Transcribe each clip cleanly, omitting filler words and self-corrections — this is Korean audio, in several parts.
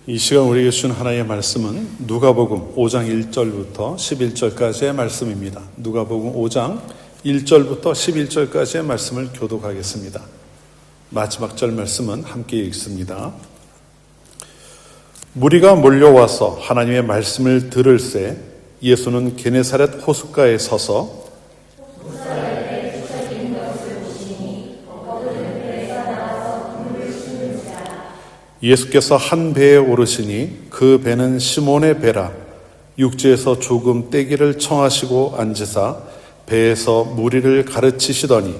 이 시간 우리에게 주신 하나님의 말씀은 누가복음 5장 1절부터 11절까지의 말씀입니다. 누가복음 5장 1절부터 11절까지의 말씀을 교독하겠습니다. 마지막 절 말씀은 함께 읽습니다. 무리가 몰려와서 하나님의 말씀을 들을새 예수는 게네사렛 호숫가에 서서 예수께서 한 배에 오르시니 그 배는 시몬의 배라. 육지에서 조금 떼기를 청하시고 앉으사 배에서 무리를 가르치시더니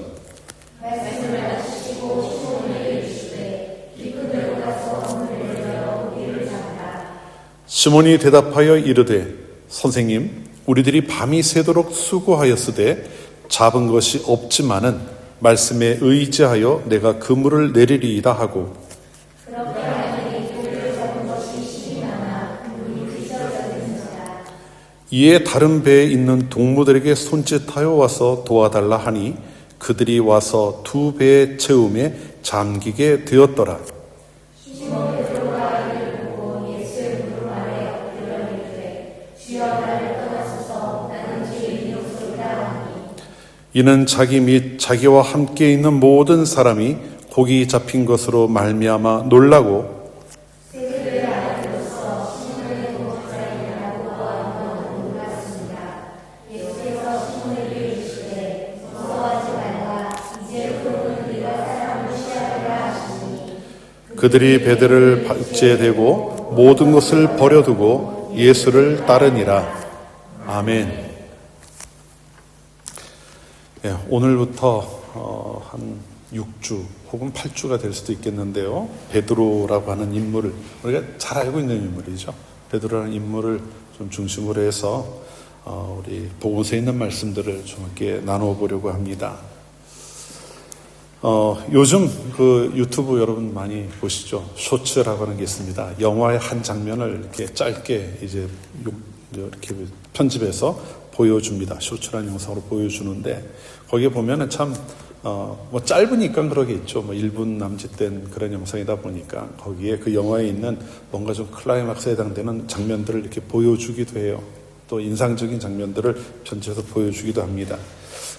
시몬이 대답하여 이르되 선생님, 우리들이 밤이 새도록 수고하였으되 잡은 것이 없지만은 말씀에 의지하여 내가 그물을 내리리이다 하고 이에 다른 배에 있는 동무들에게 손짓하여 와서 도와달라 하니 그들이 와서 두 배의 채움에 잠기게 되었더라. 이는 자기 및 자기와 함께 있는 모든 사람이 고기 잡힌 것으로 말미암아 놀라고 그들이 배들을 박지에 대고 모든 것을 버려두고 예수를 따르니라. 아멘. 예, 오늘부터 한 6주 혹은 8주가 될 수도 있겠는데요. 베드로라고 하는 인물을 우리가 잘 알고 있는 인물이죠. 베드로라는 인물을 좀 중심으로 해서 우리 복음서에 있는 말씀들을 좀 함께 나누어 보려고 합니다. 요즘 그 유튜브 여러분 많이 보시죠? 쇼츠라고 하는 게 있습니다. 영화의 한 장면을 이렇게 짧게 이렇게 편집해서 보여줍니다. 쇼츠라는 영상으로 보여주는데 거기에 보면은 참 뭐 짧으니까 그러겠죠. 뭐 1분 남짓된 그런 영상이다 보니까 거기에 그 영화에 있는 뭔가 좀 클라이막스에 해당되는 장면들을 이렇게 보여주기도 해요. 또 인상적인 장면들을 편집해서 보여주기도 합니다.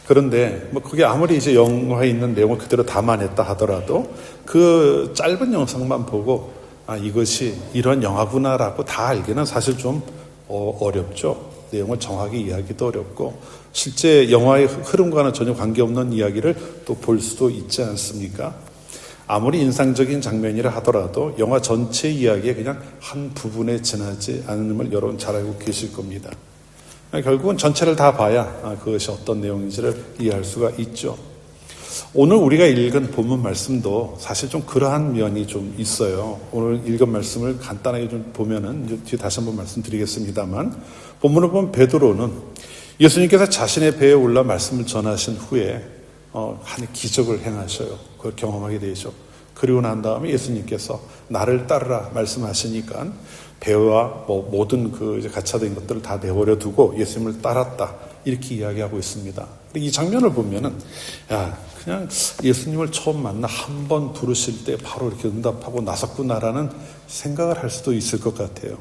그런데 뭐 그게 아무리 이제 영화에 있는 내용을 그대로 담아냈다 하더라도 그 짧은 영상만 보고 이것이 이런 영화구나라고 다 알기는 사실 좀 어렵죠. 내용을 정확히 이해하기도 어렵고 실제 영화의 흐름과는 전혀 관계없는 이야기를 또 볼 수도 있지 않습니까? 아무리 인상적인 장면이라 하더라도 영화 전체 이야기의 그냥 한 부분에 지나지 않음을 여러분 잘 알고 계실 겁니다. 결국은 전체를 다 봐야 그것이 어떤 내용인지를 이해할 수가 있죠. 오늘 우리가 읽은 본문 말씀도 사실 좀 그러한 면이 좀 있어요. 오늘 읽은 말씀을 간단하게 좀 보면은 이제 뒤에 다시 한번 말씀드리겠습니다만 본문을 보면 베드로는 예수님께서 자신의 배에 올라 말씀을 전하신 후에 한 기적을 행하셔요. 그걸 경험하게 되죠. 그리고 난 다음에 예수님께서 나를 따르라 말씀하시니까 배와 모든 그 이제 가차된 것들을 다 내버려 두고 예수님을 따랐다. 이렇게 이야기하고 있습니다. 이 장면을 보면은, 그냥 예수님을 처음 만나 한 번 부르실 때 바로 이렇게 응답하고 나섰구나라는 생각을 할 수도 있을 것 같아요.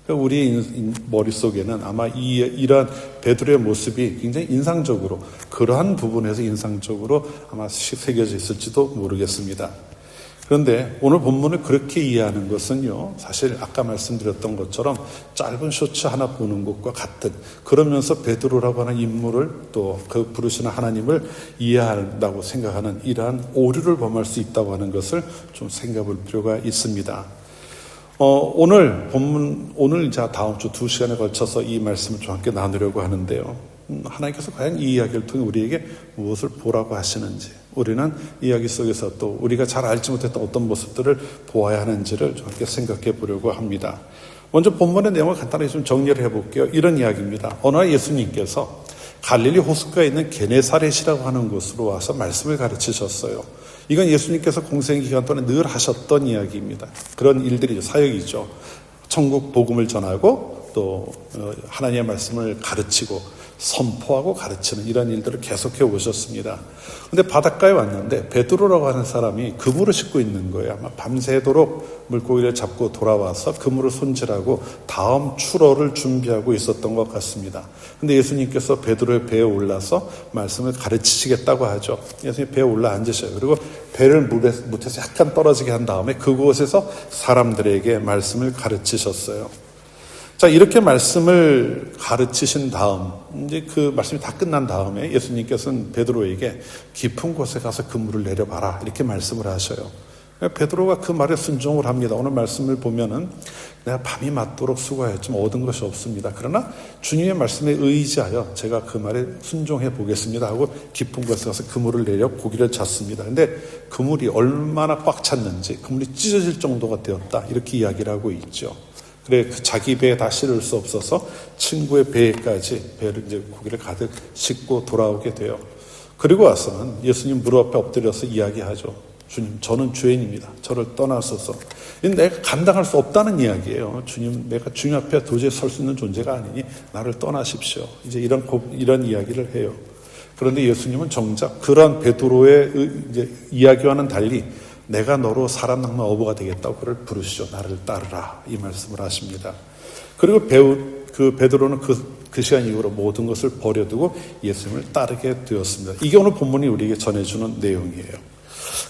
그러니까 우리의 머릿속에는 아마 이러한 베드로의 모습이 굉장히 인상적으로, 그러한 부분에서 인상적으로 아마 새겨져 있을지도 모르겠습니다. 그런데 오늘 본문을 그렇게 이해하는 것은요, 사실 아까 말씀드렸던 것처럼 짧은 쇼츠 하나 보는 것과 같은, 그러면서 베드로라고 하는 인물을 또 그 부르시는 하나님을 이해한다고 생각하는 이러한 오류를 범할 수 있다고 하는 것을 좀 생각해 볼 필요가 있습니다. 오늘 본문, 오늘 다음 주 2시간에 걸쳐서 이 말씀을 좀 함께 나누려고 하는데요. 하나님께서 과연 이 이야기를 통해 우리에게 무엇을 보라고 하시는지, 우리는 이야기 속에서 또 우리가 잘 알지 못했던 어떤 모습들을 보아야 하는지를 좀 함께 생각해 보려고 합니다. 먼저 본문의 내용을 간단하게 좀 정리를 해볼게요. 이런 이야기입니다. 어느 날 예수님께서 갈릴리 호숫가에 있는 게네사렛이라고 하는 곳으로 와서 말씀을 가르치셨어요. 이건 예수님께서 공생 기간 동안 늘 하셨던 이야기입니다. 그런 일들이죠. 사역이죠. 천국 복음을 전하고 또 하나님의 말씀을 가르치고 선포하고 가르치는 이런 일들을 계속해 오셨습니다. 근데 바닷가에 왔는데 베드로라고 하는 사람이 그물을 싣고 있는 거예요. 아마 밤새도록 물고기를 잡고 돌아와서 그물을 손질하고 다음 출어를 준비하고 있었던 것 같습니다. 근데 예수님께서 베드로의 배에 올라서 말씀을 가르치시겠다고 하죠. 예수님 배에 올라 앉으셔요. 그리고 배를 물에서 약간 떨어지게 한 다음에 그곳에서 사람들에게 말씀을 가르치셨어요. 자, 이렇게 말씀을 가르치신 다음, 이제 그 말씀이 다 끝난 다음에 예수님께서는 베드로에게 깊은 곳에 가서 그물을 내려봐라. 이렇게 말씀을 하셔요. 베드로가 그 말에 순종을 합니다. 오늘 말씀을 보면은 내가 밤이 맞도록 수고하였지만 얻은 것이 없습니다. 그러나 주님의 말씀에 의지하여 제가 그 말에 순종해 보겠습니다 하고 깊은 곳에 가서 그물을 내려 고기를 잡습니다. 근데 그물이 얼마나 꽉 찼는지 그물이 찢어질 정도가 되었다. 이렇게 이야기를 하고 있죠. 그래, 자기 배에 다 실을 수 없어서 친구의 배에까지 배를 이제 고기를 가득 싣고 돌아오게 돼요. 그리고 와서는 예수님 무릎 앞에 엎드려서 이야기하죠. 주님, 저는 죄인입니다. 저를 떠나소서. 내가 감당할 수 없다는 이야기예요. 주님, 내가 주님 앞에 도저히 설 수 있는 존재가 아니니 나를 떠나십시오. 이제 이런 이야기를 해요. 그런데 예수님은 정작 그런 베드로의 이제 이야기와는 달리 내가 너로 사람 낚는 어부가 되겠다고 그를 부르시죠. 나를 따르라. 이 말씀을 하십니다. 그리고 베드로는 그 시간 이후로 모든 것을 버려두고 예수님을 따르게 되었습니다. 이게 오늘 본문이 우리에게 전해주는 내용이에요.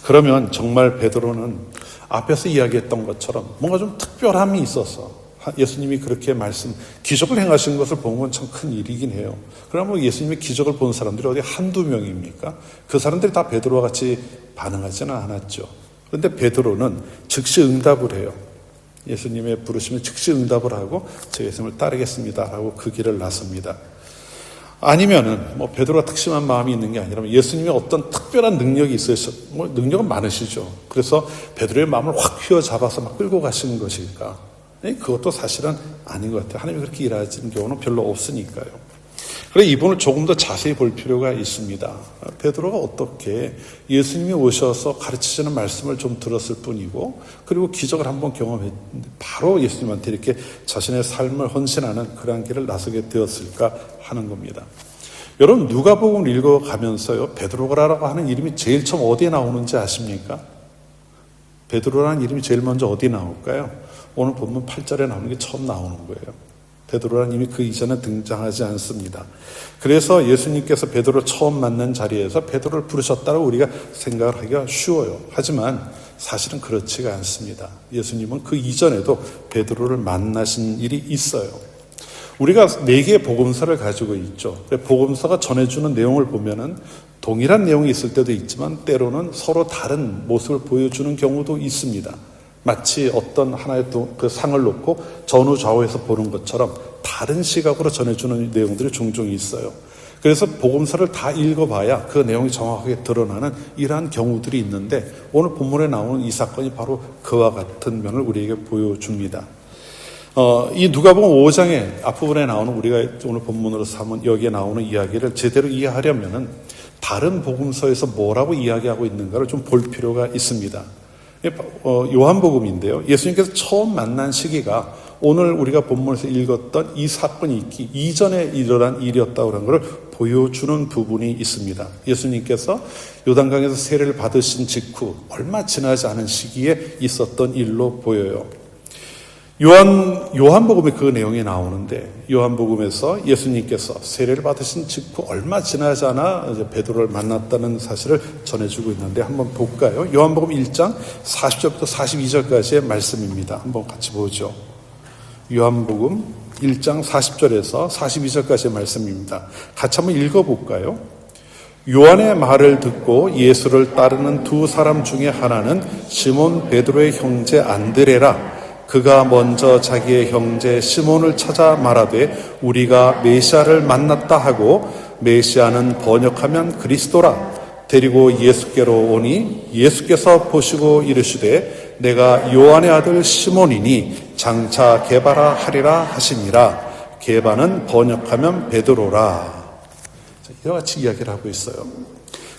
그러면 정말 베드로는 앞에서 이야기했던 것처럼 뭔가 좀 특별함이 있어서 예수님이 그렇게 기적을 행하신 것을 본 건 참 큰 일이긴 해요. 그러면 예수님의 기적을 본 사람들이 어디 한두 명입니까? 그 사람들이 다 베드로와 같이 반응하지는 않았죠. 그런데 베드로는 즉시 응답을 해요. 예수님의 부르심에 즉시 응답을 하고 제 예수님을 따르겠습니다 라고 그 길을 나섭니다. 아니면은 베드로가 특심한 마음이 있는 게 아니라 예수님의 어떤 특별한 능력이 있으셔. 능력은 많으시죠. 그래서 베드로의 마음을 확 휘어잡아서 막 끌고 가시는 것일까? 그것도 사실은 아닌 것 같아요. 하나님이 그렇게 일하시는 경우는 별로 없으니까요. 그래서 이분을 조금 더 자세히 볼 필요가 있습니다. 베드로가 어떻게 예수님이 오셔서 가르치시는 말씀을 좀 들었을 뿐이고, 그리고 기적을 한번 경험했는데 바로 예수님한테 이렇게 자신의 삶을 헌신하는 그러한 길을 나서게 되었을까 하는 겁니다. 여러분, 누가복음을 읽어가면서요, 베드로라고 하는 이름이 제일 처음 어디에 나오는지 아십니까? 베드로라는 이름이 제일 먼저 어디 나올까요? 오늘 본문 8절에 나오는 게 처음 나오는 거예요. 베드로라는 이미 그 이전에 등장하지 않습니다. 그래서 예수님께서 베드로를 처음 만난 자리에서 베드로를 부르셨다고 우리가 생각을 하기가 쉬워요. 하지만 사실은 그렇지가 않습니다. 예수님은 그 이전에도 베드로를 만나신 일이 있어요. 우리가 4개의 복음서를 가지고 있죠. 복음서가 전해주는 내용을 보면은 동일한 내용이 있을 때도 있지만 때로는 서로 다른 모습을 보여주는 경우도 있습니다. 마치 어떤 하나의 그 상을 놓고 전후 좌우에서 보는 것처럼 다른 시각으로 전해주는 내용들이 종종 있어요. 그래서 복음서를 다 읽어봐야 그 내용이 정확하게 드러나는 이러한 경우들이 있는데 오늘 본문에 나오는 이 사건이 바로 그와 같은 면을 우리에게 보여줍니다. 이 누가복음 5장의 앞부분에 나오는 우리가 오늘 본문으로 삼은 여기에 나오는 이야기를 제대로 이해하려면은 다른 복음서에서 뭐라고 이야기하고 있는가를 좀 볼 필요가 있습니다. 요한복음인데요. 예수님께서 처음 만난 시기가 오늘 우리가 본문에서 읽었던 이 사건이 있기 이전에 일어난 일이었다고 하는 것을 보여주는 부분이 있습니다. 예수님께서 요단강에서 세례를 받으신 직후 얼마 지나지 않은 시기에 있었던 일로 보여요. 요한복음에 그 내용이 나오는데 요한복음에서 예수님께서 세례를 받으신 직후 얼마 지나지 않아 이제 베드로를 만났다는 사실을 전해주고 있는데 한번 볼까요? 요한복음 1장 40절부터 42절까지의 말씀입니다. 한번 같이 보죠. 요한복음 1장 40절에서 42절까지의 말씀입니다. 같이 한번 읽어볼까요? 요한의 말을 듣고 예수를 따르는 두 사람 중에 하나는 시몬 베드로의 형제 안드레라. 그가 먼저 자기의 형제 시몬을 찾아 말하되 우리가 메시아를 만났다 하고 메시아는 번역하면 그리스도라. 데리고 예수께로 오니 예수께서 보시고 이르시되 내가 요한의 아들 시몬이니 장차 게바라 하리라 하시니라. 게바는 번역하면 베드로라. 이와 같이 이야기를 하고 있어요.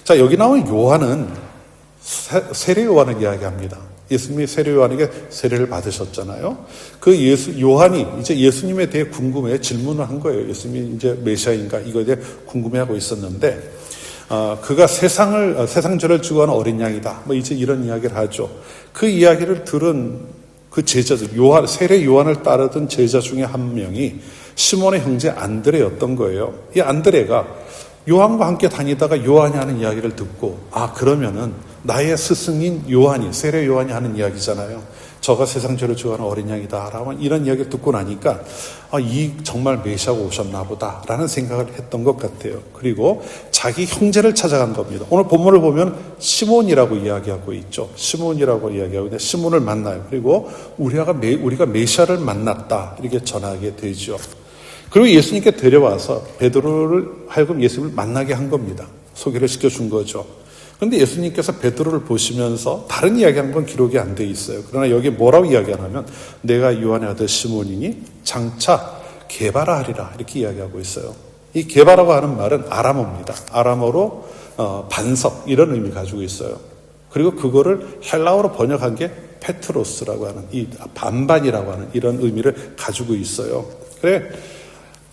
자, 여기 나온 요한은 세례 요한을 이야기합니다. 예수님이 세례 요한에게 세례를 받으셨잖아요. 그 요한이 이제 예수님에 대해 궁금해 질문을 한 거예요. 예수님이 이제 메시아인가 이거에 대해 궁금해하고 있었는데, 그가 세상 죄를 주관하는 어린 양이다. 뭐 이제 이런 이야기를 하죠. 그 이야기를 들은 그 제자들, 세례 요한을 따르던 제자 중에 한 명이 시몬의 형제 안드레였던 거예요. 이 안드레가 요한과 함께 다니다가 요한이 하는 이야기를 듣고, 그러면은 나의 스승인 요한이, 세례 요한이 하는 이야기잖아요. 저가 세상 죄를 주관하는 어린 양이다 라고 이런 이야기를 듣고 나니까 이 정말 메시아가 오셨나 보다 라는 생각을 했던 것 같아요. 그리고 자기 형제를 찾아간 겁니다. 오늘 본문을 보면 시몬이라고 이야기하고 있죠. 시몬이라고 이야기하고 있는데 시몬을 만나요. 그리고 우리가 메시아를 만났다 이렇게 전하게 되죠. 그리고 예수님께 데려와서 베드로를 하여금 예수님을 만나게 한 겁니다. 소개를 시켜준 거죠. 그런데 예수님께서 베드로를 보시면서 다른 이야기한 건 기록이 안 돼 있어요. 그러나 여기 뭐라고 이야기하냐면 내가 요한의 아들 시몬이니 장차 게바라 하리라 이렇게 이야기하고 있어요. 이 게바라고 하는 말은 아람어입니다. 아람어로 반석 이런 의미 가지고 있어요. 그리고 그거를 헬라어로 번역한 게 페트로스라고 하는 이 반반이라고 하는 이런 의미를 가지고 있어요. 그래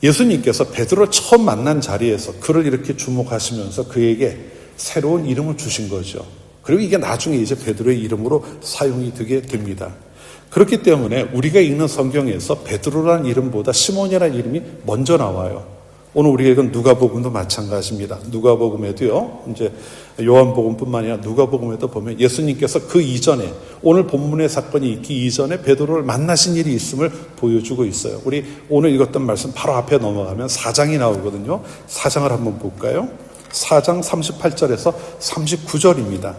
예수님께서 베드로를 처음 만난 자리에서 그를 이렇게 주목하시면서 그에게 새로운 이름을 주신 거죠. 그리고 이게 나중에 이제 베드로의 이름으로 사용이 되게 됩니다. 그렇기 때문에 우리가 읽는 성경에서 베드로라는 이름보다 시몬이라는 이름이 먼저 나와요. 오늘 우리가 읽은 누가복음도 마찬가지입니다. 누가복음에도요, 이제 요한복음뿐만 아니라 누가복음에도 보면 예수님께서 그 이전에 오늘 본문의 사건이 있기 이전에 베드로를 만나신 일이 있음을 보여주고 있어요. 우리 오늘 읽었던 말씀 바로 앞에 넘어가면 4장이 나오거든요. 4장을 한번 볼까요? 4장 38절에서 39절입니다.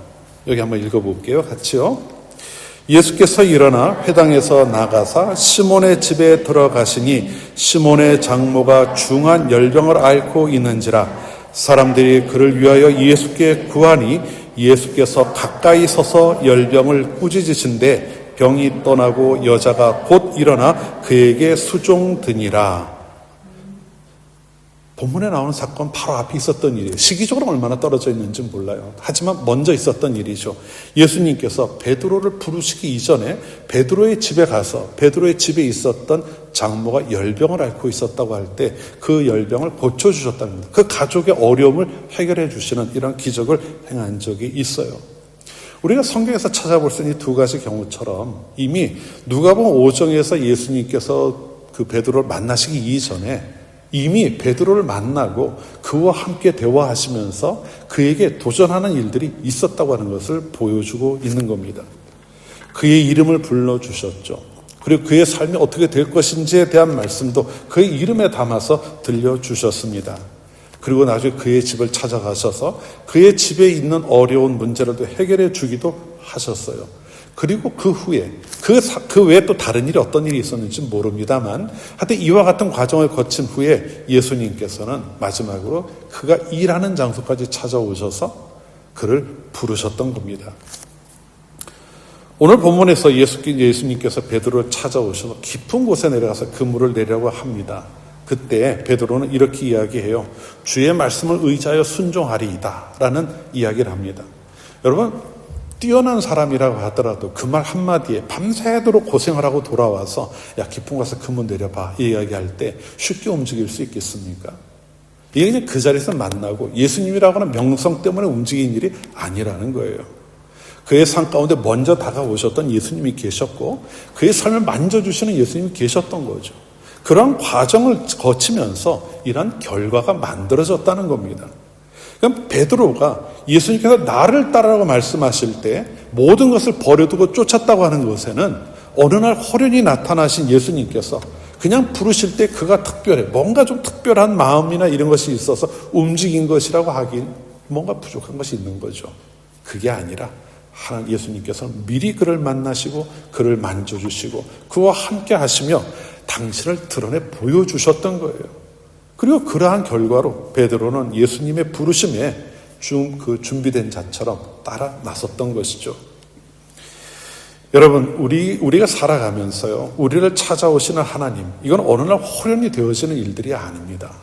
여기 한번 읽어볼게요. 같이요. 예수께서 일어나 회당에서 나가사 시몬의 집에 들어가시니 시몬의 장모가 중한 열병을 앓고 있는지라 사람들이 그를 위하여 예수께 구하니 예수께서 가까이 서서 열병을 꾸짖으신데 병이 떠나고 여자가 곧 일어나 그에게 수종드니라. 본문에 나오는 사건 바로 앞에 있었던 일이에요. 시기적으로 얼마나 떨어져 있는지 몰라요. 하지만 먼저 있었던 일이죠. 예수님께서 베드로를 부르시기 이전에 베드로의 집에 가서 베드로의 집에 있었던 장모가 열병을 앓고 있었다고 할 때 그 열병을 고쳐주셨다는 겁니다. 그 가족의 어려움을 해결해 주시는 이런 기적을 행한 적이 있어요. 우리가 성경에서 찾아볼 수 있는 두 가지 경우처럼 이미 누가복음 5장에서 예수님께서 그 베드로를 만나시기 이전에 이미 베드로를 만나고 그와 함께 대화하시면서 그에게 도전하는 일들이 있었다고 하는 것을 보여주고 있는 겁니다. 그의 이름을 불러주셨죠. 그리고 그의 삶이 어떻게 될 것인지에 대한 말씀도 그의 이름에 담아서 들려주셨습니다. 그리고 나중에 그의 집을 찾아가셔서 그의 집에 있는 어려운 문제라도 해결해 주기도 하셨어요. 그리고 그 후에 그 외에 또 다른 일이 어떤 일이 있었는지 모릅니다만 하여튼 이와 같은 과정을 거친 후에 예수님께서는 마지막으로 그가 일하는 장소까지 찾아오셔서 그를 부르셨던 겁니다. 오늘 본문에서 예수님께서 베드로를 찾아오셔서 깊은 곳에 내려가서 그물을 내려고 합니다. 그때 베드로는 이렇게 이야기해요. 주의 말씀을 의지하여 순종하리이다 라는 이야기를 합니다. 여러분 뛰어난 사람이라고 하더라도 그 말 한마디에 밤새도록 고생을 하고 돌아와서 야 깊은 곳에서 그물 내려봐 이 이야기할 때 쉽게 움직일 수 있겠습니까? 이게 그냥 그 자리에서 만나고 예수님이라고 하는 명성 때문에 움직인 일이 아니라는 거예요. 그의 삶 가운데 먼저 다가오셨던 예수님이 계셨고 그의 삶을 만져주시는 예수님이 계셨던 거죠. 그런 과정을 거치면서 이런 결과가 만들어졌다는 겁니다. 그럼 베드로가 예수님께서 나를 따르라고 말씀하실 때 모든 것을 버려두고 쫓았다고 하는 것에는 어느 날 호련히 나타나신 예수님께서 그냥 부르실 때 그가 특별해 뭔가 좀 특별한 마음이나 이런 것이 있어서 움직인 것이라고 하긴 뭔가 부족한 것이 있는 거죠. 그게 아니라 하나님 예수님께서 미리 그를 만나시고 그를 만져주시고 그와 함께 하시며 당신을 드러내 보여주셨던 거예요. 그리고 그러한 결과로 베드로는 예수님의 부르심에 그 준비된 자처럼 따라 나섰던 것이죠. 여러분, 우리가 살아가면서요, 우리를 찾아오시는 하나님, 이건 어느 날 호련히 되어지는 일들이 아닙니다.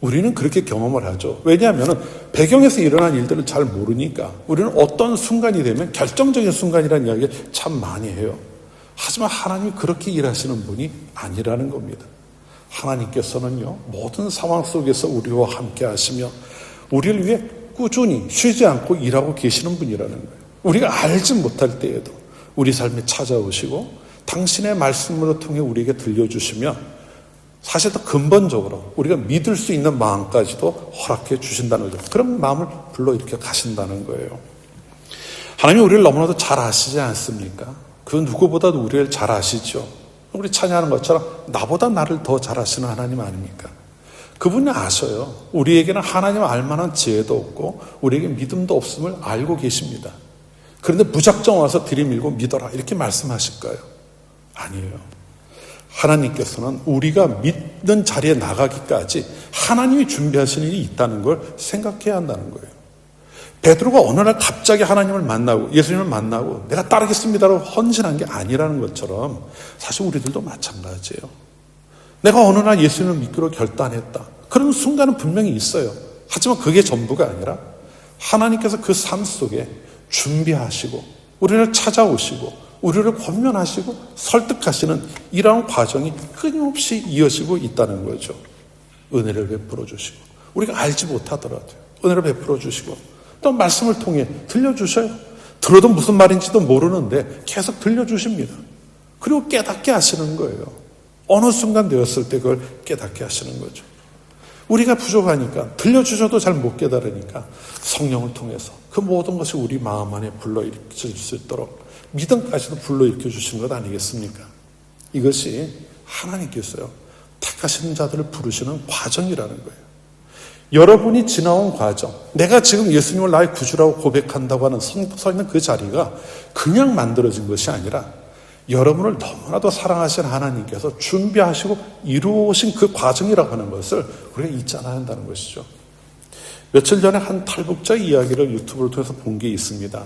우리는 그렇게 경험을 하죠. 왜냐하면 배경에서 일어난 일들을 잘 모르니까 우리는 어떤 순간이 되면 결정적인 순간이라는 이야기를 참 많이 해요. 하지만 하나님이 그렇게 일하시는 분이 아니라는 겁니다. 하나님께서는요, 모든 상황 속에서 우리와 함께 하시며 우리를 위해 꾸준히 쉬지 않고 일하고 계시는 분이라는 거예요. 우리가 알지 못할 때에도 우리 삶에 찾아오시고 당신의 말씀으로 통해 우리에게 들려주시며 사실 더 근본적으로 우리가 믿을 수 있는 마음까지도 허락해 주신다는 거죠. 그런 마음을 불러일으켜 가신다는 거예요. 하나님이 우리를 너무나도 잘 아시지 않습니까? 그 누구보다도 우리를 잘 아시죠. 우리 찬양하는 것처럼 나보다 나를 더 잘 아시는 하나님 아닙니까? 그분이 아셔요. 우리에게는 하나님 알만한 지혜도 없고 우리에게 믿음도 없음을 알고 계십니다. 그런데 무작정 와서 들이밀고 믿어라 이렇게 말씀하실까요? 아니에요. 하나님께서는 우리가 믿는 자리에 나가기까지 하나님이 준비하신 일이 있다는 걸 생각해야 한다는 거예요. 베드로가 어느 날 갑자기 하나님을 만나고 예수님을 만나고 내가 따르겠습니다라고 헌신한 게 아니라는 것처럼 사실 우리들도 마찬가지예요. 내가 어느 날 예수님을 믿기로 결단했다. 그런 순간은 분명히 있어요. 하지만 그게 전부가 아니라 하나님께서 그 삶 속에 준비하시고 우리를 찾아오시고 우리를 권면하시고 설득하시는 이러한 과정이 끊임없이 이어지고 있다는 거죠. 은혜를 베풀어 주시고 우리가 알지 못하더라도 은혜를 베풀어 주시고 또 말씀을 통해 들려주셔요. 들어도 무슨 말인지도 모르는데 계속 들려주십니다. 그리고 깨닫게 하시는 거예요. 어느 순간 되었을 때 그걸 깨닫게 하시는 거죠. 우리가 부족하니까 들려주셔도 잘 못 깨달으니까 성령을 통해서 그 모든 것이 우리 마음 안에 불러일으킬 수 있도록 믿음까지도 불러일으켜 주시는 것 아니겠습니까? 이것이 하나님께서요 택하시는 자들을 부르시는 과정이라는 거예요. 여러분이 지나온 과정, 내가 지금 예수님을 나의 구주라고 고백한다고 하는 서 있는 그 자리가 그냥 만들어진 것이 아니라 여러분을 너무나도 사랑하신 하나님께서 준비하시고 이루어오신 그 과정이라고 하는 것을 우리가 잊지 않아야 한다는 것이죠. 며칠 전에 한 탈북자 이야기를 유튜브를 통해서 본 게 있습니다.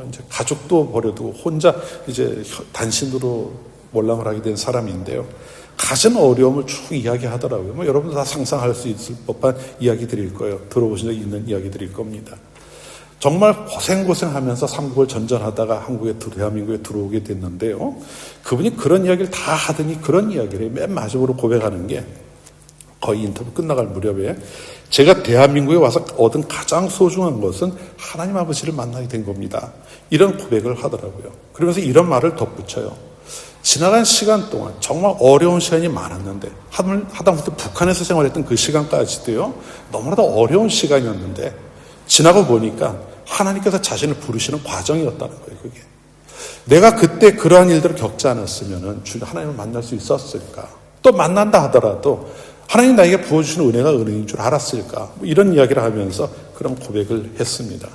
이제 가족도 버려두고 혼자 이제 단신으로 몰락을 하게 된 사람인데요. 가진 어려움을 쭉 이야기하더라고요. 여러분도 다 상상할 수 있을 법한 이야기들일 거예요. 들어보신 적 있는 이야기들일 겁니다. 정말 고생하면서 삼국을 전전하다가 대한민국에 들어오게 됐는데요. 그분이 그런 이야기를 다 하더니 그런 이야기를 맨 마지막으로 고백하는 게 거의 인터뷰 끝나갈 무렵에 제가 대한민국에 와서 얻은 가장 소중한 것은 하나님 아버지를 만나게 된 겁니다. 이런 고백을 하더라고요. 그러면서 이런 말을 덧붙여요. 지나간 시간 동안 정말 어려운 시간이 많았는데 하다못해 북한에서 생활했던 그 시간까지도요. 너무나도 어려운 시간이었는데 지나고 보니까 하나님께서 자신을 부르시는 과정이었다는 거예요. 그게 내가 그때 그러한 일들을 겪지 않았으면 하나님을 만날 수 있었을까? 또 만난다 하더라도 하나님 나에게 부어주시는 은혜가 은혜인 줄 알았을까? 이런 이야기를 하면서 그런 고백을 했습니다.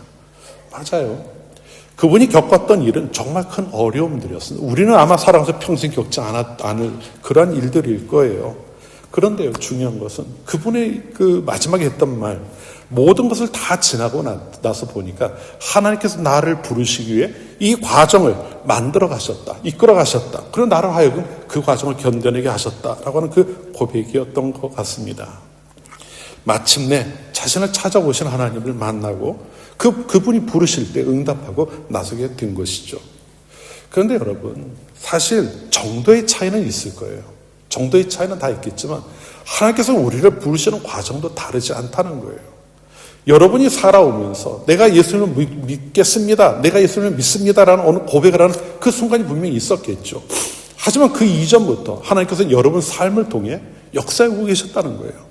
맞아요. 그분이 겪었던 일은 정말 큰 어려움들이었습니다. 우리는 아마 살아가면서 평생 겪지 않을 그러한 일들일 거예요. 그런데요, 중요한 것은 그분의 그 마지막에 했던 말, 모든 것을 다 지나고 나서 보니까 하나님께서 나를 부르시기 위해 이 과정을 만들어 가셨다, 이끌어 가셨다. 그리고 나를 하여금 그 과정을 견뎌내게 하셨다라고 하는 그 고백이었던 것 같습니다. 마침내 자신을 찾아오신 하나님을 만나고 그분이 부르실 때 응답하고 나서게 된 것이죠. 그런데 여러분, 사실 정도의 차이는 있을 거예요. 정도의 차이는 다 있겠지만 하나님께서 우리를 부르시는 과정도 다르지 않다는 거예요. 여러분이 살아오면서 내가 예수님을 믿겠습니다. 내가 예수님을 믿습니다라는 어느 고백을 하는 그 순간이 분명히 있었겠죠. 하지만 그 이전부터 하나님께서 여러분 삶을 통해 역사하고 계셨다는 거예요.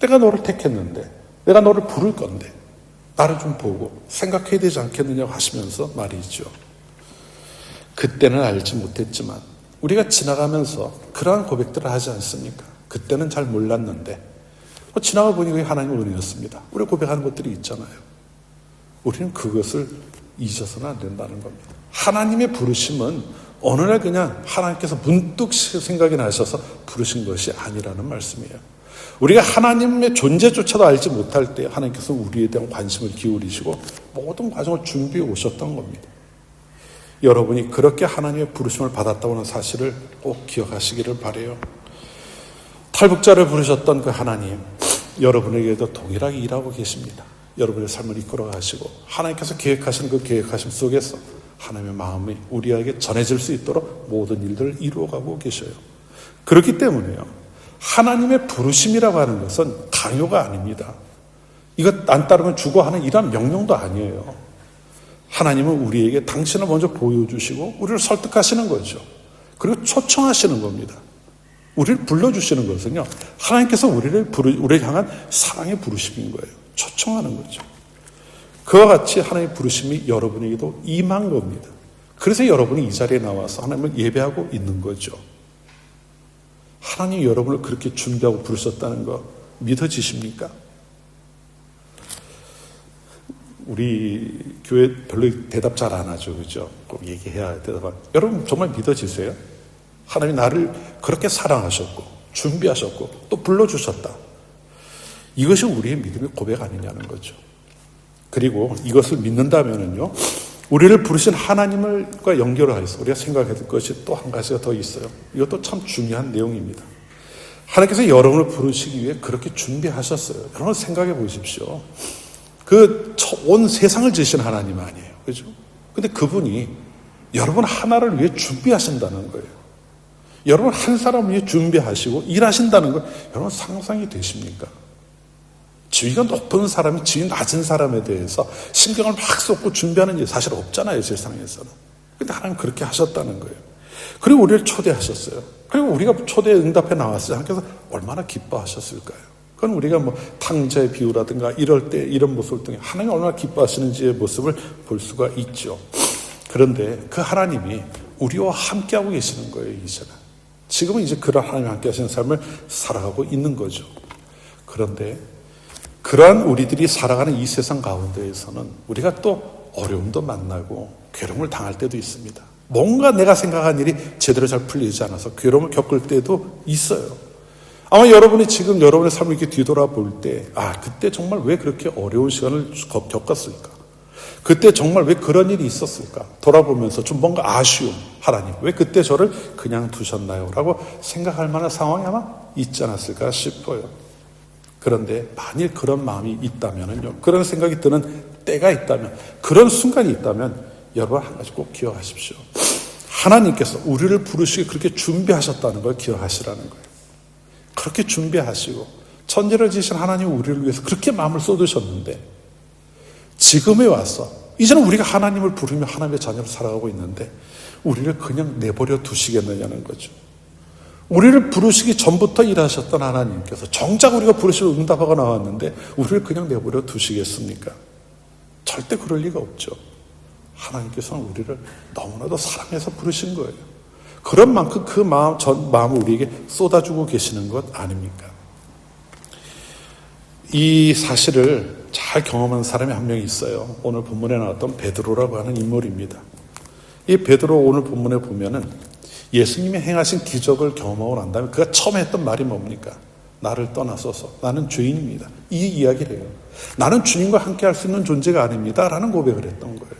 내가 너를 택했는데 내가 너를 부를 건데 나를 좀 보고 생각해야 되지 않겠느냐고 하시면서 말이죠. 그때는 알지 못했지만 우리가 지나가면서 그러한 고백들을 하지 않습니까? 그때는 잘 몰랐는데 지나가 보니 그게 하나님의 은혜였습니다. 우리 고백하는 것들이 있잖아요. 우리는 그것을 잊어서는 안 된다는 겁니다. 하나님의 부르심은 어느 날 그냥 하나님께서 문득 생각이 나셔서 부르신 것이 아니라는 말씀이에요. 우리가 하나님의 존재조차도 알지 못할 때 하나님께서 우리에 대한 관심을 기울이시고 모든 과정을 준비해 오셨던 겁니다. 여러분이 그렇게 하나님의 부르심을 받았다고 하는 사실을 꼭 기억하시기를 바라요. 탈북자를 부르셨던 그 하나님, 여러분에게도 동일하게 일하고 계십니다. 여러분의 삶을 이끌어 가시고 하나님께서 계획하시는 그 계획하심 속에서 하나님의 마음이 우리에게 전해질 수 있도록 모든 일들을 이루어가고 계셔요. 그렇기 때문에요, 하나님의 부르심이라고 하는 것은 강요가 아닙니다. 이것 안 따르면 죽어 하는 이런 명령도 아니에요. 하나님은 우리에게 당신을 먼저 보여주시고 우리를 설득하시는 거죠. 그리고 초청하시는 겁니다. 우리를 불러주시는 것은요, 하나님께서 우리를 향한 사랑의 부르심인 거예요. 초청하는 거죠. 그와 같이 하나님의 부르심이 여러분에게도 임한 겁니다. 그래서 여러분이 이 자리에 나와서 하나님을 예배하고 있는 거죠. 하나님이 여러분을 그렇게 준비하고 부르셨다는 거 믿어지십니까? 우리 교회 별로 대답 잘 안 하죠. 그죠? 꼭 얘기해야 대답하고. 여러분 정말 믿어지세요? 하나님이 나를 그렇게 사랑하셨고 준비하셨고 또 불러주셨다. 이것이 우리의 믿음의 고백 아니냐는 거죠. 그리고 이것을 믿는다면은요, 우리를 부르신 하나님과 연결을 해서 우리가 생각해야 될 것이 또 한 가지가 더 있어요. 이것도 참 중요한 내용입니다. 하나님께서 여러분을 부르시기 위해 그렇게 준비하셨어요. 여러분 생각해 보십시오. 온 세상을 지으신 하나님 아니에요. 그죠? 근데 그분이 여러분 하나를 위해 준비하신다는 거예요. 여러분 한 사람을 위해 준비하시고 일하신다는 거 여러분 상상이 되십니까? 지위가 높은 사람이 지위 낮은 사람에 대해서 신경을 막 쏟고 준비하는 일이 사실 없잖아요, 세상에서는. 근데 하나님 그렇게 하셨다는 거예요. 그리고 우리를 초대하셨어요. 그리고 우리가 초대에 응답해 나왔어요. 하나님께서 얼마나 기뻐하셨을까요? 그건 우리가 탕자의 비유라든가 이럴 때 이런 모습을 통해 하나님이 얼마나 기뻐하시는지의 모습을 볼 수가 있죠. 그런데 그 하나님이 우리와 함께하고 계시는 거예요, 이제는. 지금은 이제 그런 하나님과 함께 하시는 삶을 살아가고 있는 거죠. 그런데 그러한 우리들이 살아가는 이 세상 가운데에서는 우리가 또 어려움도 만나고 괴로움을 당할 때도 있습니다. 뭔가 내가 생각한 일이 제대로 잘 풀리지 않아서 괴로움을 겪을 때도 있어요. 아마 여러분이 지금 여러분의 삶을 이렇게 뒤돌아볼 때, 그때 정말 왜 그렇게 어려운 시간을 겪었을까? 그때 정말 왜 그런 일이 있었을까? 돌아보면서 좀 뭔가 아쉬움, 하나님 왜 그때 저를 그냥 두셨나요? 라고 생각할 만한 상황이 아마 있지 않았을까 싶어요. 그런데 만일 그런 마음이 있다면요, 그런 생각이 드는 때가 있다면, 그런 순간이 있다면 여러분 한 가지 꼭 기억하십시오. 하나님께서 우리를 부르시기 그렇게 준비하셨다는 걸 기억하시라는 거예요. 그렇게 준비하시고 천지를 지으신 하나님이 우리를 위해서 그렇게 마음을 쏟으셨는데 지금에 와서 이제는 우리가 하나님을 부르며 하나님의 자녀로 살아가고 있는데 우리를 그냥 내버려 두시겠느냐는 거죠. 우리를 부르시기 전부터 일하셨던 하나님께서 정작 우리가 부르시고 응답하고 나왔는데 우리를 그냥 내버려 두시겠습니까? 절대 그럴 리가 없죠. 하나님께서는 우리를 너무나도 사랑해서 부르신 거예요. 그런 만큼 그 마음을 우리에게 쏟아주고 계시는 것 아닙니까? 이 사실을 잘 경험한 사람이 한 명이 있어요. 오늘 본문에 나왔던 베드로라고 하는 인물입니다. 이 베드로 오늘 본문에 보면은 예수님이 행하신 기적을 경험하고 난 다음에 그가 처음 했던 말이 뭡니까? 나를 떠나소서, 나는 죄인입니다. 이 이야기를 해요. 나는 주님과 함께 할 수 있는 존재가 아닙니다 라는 고백을 했던 거예요.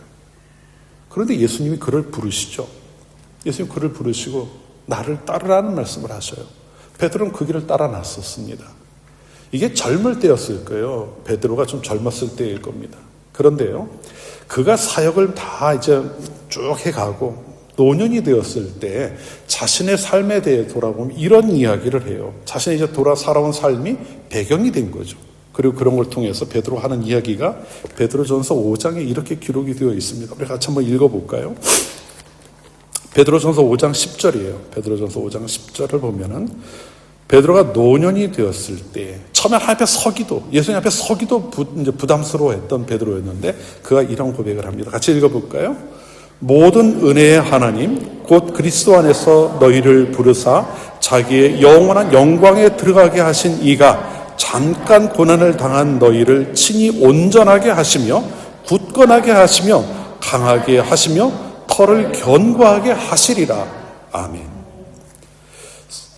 그런데 예수님이 그를 부르시죠. 예수님이 그를 부르시고 나를 따르라는 말씀을 하셔요. 베드로는 그 길을 따라 나섰습니다. 이게 젊을 때였을 거예요. 베드로가 좀 젊었을 때일 겁니다. 그런데요, 그가 사역을 다 이제 쭉 해가고 노년이 되었을 때 자신의 삶에 대해 돌아보면 이런 이야기를 해요. 자신이 이제 돌아 살아온 삶이 배경이 된 거죠. 그리고 그런 걸 통해서 베드로 하는 이야기가 베드로전서 5장에 이렇게 기록이 되어 있습니다. 우리 같이 한번 읽어볼까요? 베드로전서 5장 10절이에요. 베드로전서 5장 10절을 보면은 베드로가 노년이 되었을 때 처음에 하나님 앞에 서기도, 예수님 앞에 서기도 이제 부담스러워했던 베드로였는데 그가 이런 고백을 합니다. 같이 읽어볼까요? 모든 은혜의 하나님 곧 그리스도 안에서 너희를 부르사 자기의 영원한 영광에 들어가게 하신 이가 잠깐 고난을 당한 너희를 친히 온전하게 하시며 굳건하게 하시며 강하게 하시며 털을 견고하게 하시리라. 아멘.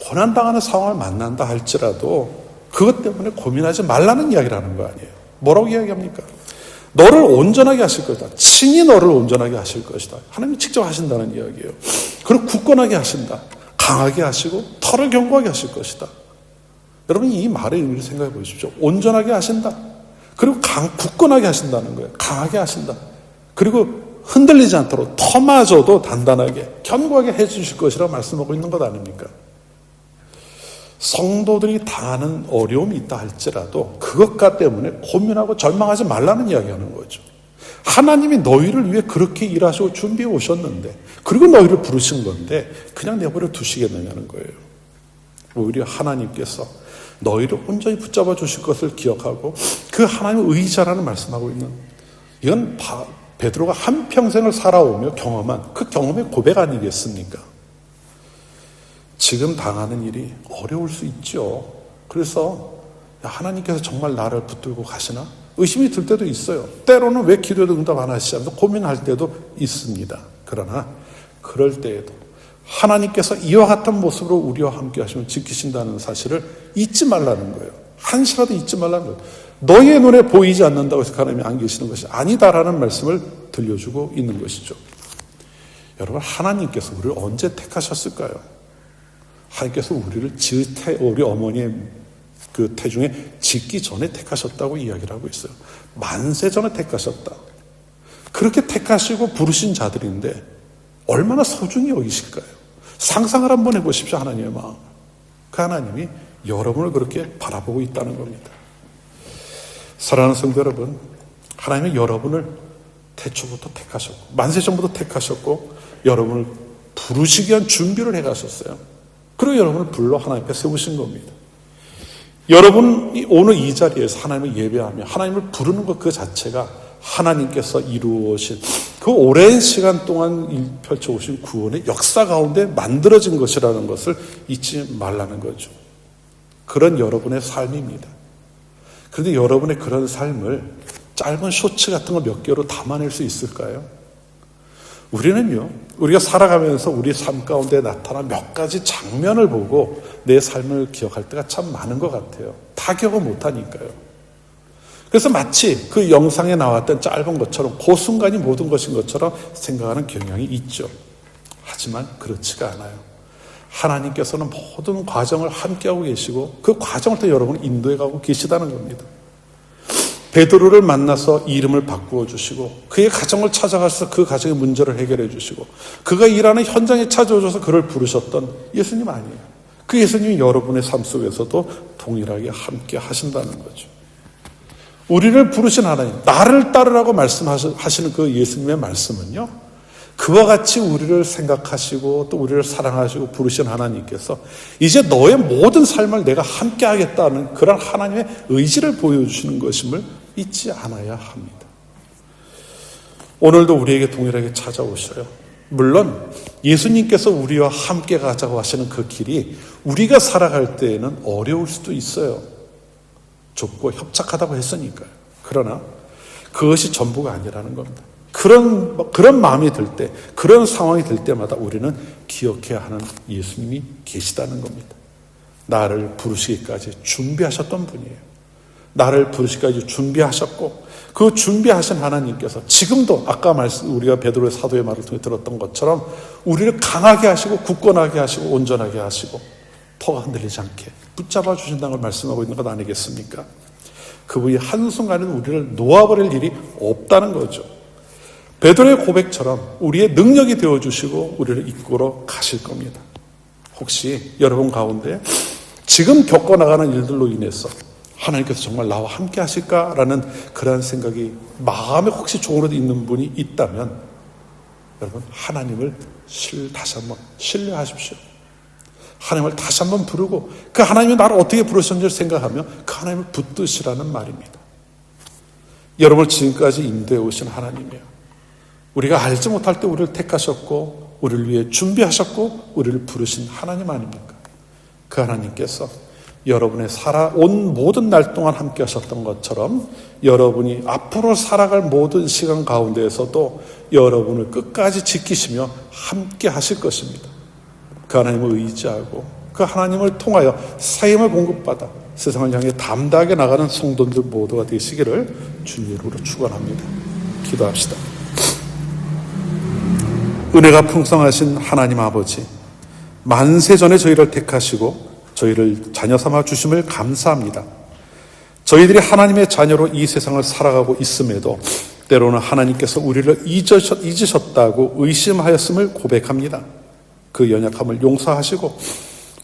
고난당하는 상황을 만난다 할지라도 그것 때문에 고민하지 말라는 이야기를 하는 거 아니에요. 뭐라고 이야기합니까? 너를 온전하게 하실 것이다. 친히 너를 온전하게 하실 것이다. 하나님이 직접 하신다는 이야기예요. 그리고 굳건하게 하신다. 강하게 하시고 털을 견고하게 하실 것이다. 여러분 이 말의 의미를 생각해 보십시오. 온전하게 하신다. 그리고 굳건하게 하신다는 거예요. 강하게 하신다. 그리고 흔들리지 않도록 터마저도 단단하게 견고하게 해주실 것이라고 말씀하고 있는 것 아닙니까? 성도들이 당하는 어려움이 있다 할지라도 그것과 때문에 고민하고 절망하지 말라는 이야기하는 거죠. 하나님이 너희를 위해 그렇게 일하시고 준비해 오셨는데, 그리고 너희를 부르신 건데 그냥 내버려 두시겠느냐는 거예요. 오히려 하나님께서 너희를 온전히 붙잡아 주실 것을 기억하고 그 하나님의 의자라는 말씀하고 있는, 이건 베드로가 한평생을 살아오며 경험한 그 경험의 고백 아니겠습니까? 지금 당하는 일이 어려울 수 있죠. 그래서 하나님께서 정말 나를 붙들고 가시나? 의심이 들 때도 있어요. 때로는 왜 기도에도 응답 안 하시지 않아서 고민할 때도 있습니다. 그러나 그럴 때에도 하나님께서 이와 같은 모습으로 우리와 함께 하시면 지키신다는 사실을 잊지 말라는 거예요. 한시라도 잊지 말라는 거예요. 너희의 눈에 보이지 않는다고 해서 하나님이 안 계시는 것이 아니다라는 말씀을 들려주고 있는 것이죠. 여러분, 하나님께서 우리를 언제 택하셨을까요? 하나님께서 우리를 우리 어머니의 그 태중에 짓기 전에 택하셨다고 이야기를 하고 있어요. 만세 전에 택하셨다. 그렇게 택하시고 부르신 자들인데 얼마나 소중히 여기실까요? 상상을 한번 해보십시오. 하나님의 마음. 그 하나님이 여러분을 그렇게 바라보고 있다는 겁니다. 사랑하는 성도 여러분, 하나님은 여러분을 태초부터 택하셨고 만세 전부터 택하셨고 여러분을 부르시기 위한 준비를 해가셨어요. 그리고 여러분을 불러 하나님 앞에 세우신 겁니다. 여러분이 오늘 이 자리에서 하나님을 예배하며 하나님을 부르는 것 그 자체가 하나님께서 이루어오신 그 오랜 시간 동안 펼쳐오신 구원의 역사 가운데 만들어진 것이라는 것을 잊지 말라는 거죠. 그런 여러분의 삶입니다. 그런데 여러분의 그런 삶을 짧은 쇼츠 같은 거 몇 개로 담아낼 수 있을까요? 우리는요, 우리가 살아가면서 우리 삶 가운데 나타난 몇 가지 장면을 보고 내 삶을 기억할 때가 참 많은 것 같아요. 다 기억을 못하니까요. 그래서 마치 그 영상에 나왔던 짧은 것처럼 그 순간이 모든 것인 것처럼 생각하는 경향이 있죠. 하지만 그렇지가 않아요. 하나님께서는 모든 과정을 함께하고 계시고 그 과정을 또 여러분을 인도해 가고 계시다는 겁니다. 베드로를 만나서 이름을 바꾸어 주시고 그의 가정을 찾아가서 그 가정의 문제를 해결해 주시고 그가 일하는 현장에 찾아오셔서 그를 부르셨던 예수님 아니에요. 그 예수님이 여러분의 삶 속에서도 동일하게 함께 하신다는 거죠. 우리를 부르신 하나님, 나를 따르라고 말씀하시는 그 예수님의 말씀은요, 그와 같이 우리를 생각하시고 또 우리를 사랑하시고 부르신 하나님께서 이제 너의 모든 삶을 내가 함께 하겠다는 그런 하나님의 의지를 보여주시는 것임을 잊지 않아야 합니다. 오늘도 우리에게 동일하게 찾아오셔요. 물론 예수님께서 우리와 함께 가자고 하시는 그 길이 우리가 살아갈 때에는 어려울 수도 있어요. 좁고 협착하다고 했으니까요. 그러나 그것이 전부가 아니라는 겁니다. 그런 마음이 들 때, 그런 상황이 들 때마다 우리는 기억해야 하는 예수님이 계시다는 겁니다. 나를 부르시기까지 준비하셨던 분이에요. 나를 부르시기까지 준비하셨고 그 준비하신 하나님께서 지금도 아까 우리가 베드로의 사도의 말을 통해 들었던 것처럼 우리를 강하게 하시고 굳건하게 하시고 온전하게 하시고 터가 흔들리지 않게 붙잡아 주신다는 걸 말씀하고 있는 것 아니겠습니까? 그분이 한순간에는 우리를 놓아버릴 일이 없다는 거죠. 베드로의 고백처럼 우리의 능력이 되어주시고 우리를 이끌어 가실 겁니다. 혹시 여러분 가운데 지금 겪어나가는 일들로 인해서 하나님께서 정말 나와 함께 하실까라는 그런 생각이 마음에 혹시 종으로 있는 분이 있다면 여러분 하나님을 다시 한번 신뢰하십시오. 하나님을 다시 한번 부르고 그 하나님이 나를 어떻게 부르셨는지를 생각하며 그 하나님을 붙드시라는 말입니다. 여러분을 지금까지 인도해 오신 하나님이에요. 우리가 알지 못할 때 우리를 택하셨고 우리를 위해 준비하셨고 우리를 부르신 하나님 아닙니까? 그 하나님께서 여러분의 살아온 모든 날 동안 함께 하셨던 것처럼 여러분이 앞으로 살아갈 모든 시간 가운데에서도 여러분을 끝까지 지키시며 함께 하실 것입니다. 그 하나님을 의지하고 그 하나님을 통하여 사임을 공급받아 세상을 향해 담대하게 나가는 성도들 모두가 되시기를 주님으로 축원합니다. 기도합시다. 은혜가 풍성하신 하나님 아버지, 만세 전에 저희를 택하시고 저희를 자녀 삼아 주심을 감사합니다. 저희들이 하나님의 자녀로 이 세상을 살아가고 있음에도 때로는 하나님께서 우리를 잊으셨다고 의심하였음을 고백합니다. 그 연약함을 용서하시고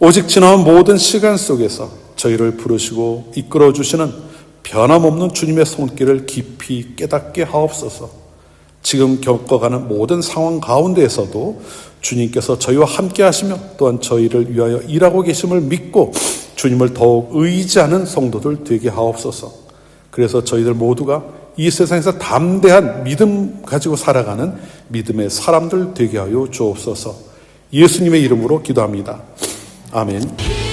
오직 지나온 모든 시간 속에서 저희를 부르시고 이끌어 주시는 변함없는 주님의 손길을 깊이 깨닫게 하옵소서. 지금 겪어가는 모든 상황 가운데에서도 주님께서 저희와 함께 하시며 또한 저희를 위하여 일하고 계심을 믿고 주님을 더욱 의지하는 성도들 되게 하옵소서. 그래서 저희들 모두가 이 세상에서 담대한 믿음 가지고 살아가는 믿음의 사람들 되게 하여 주옵소서. 예수님의 이름으로 기도합니다. 아멘.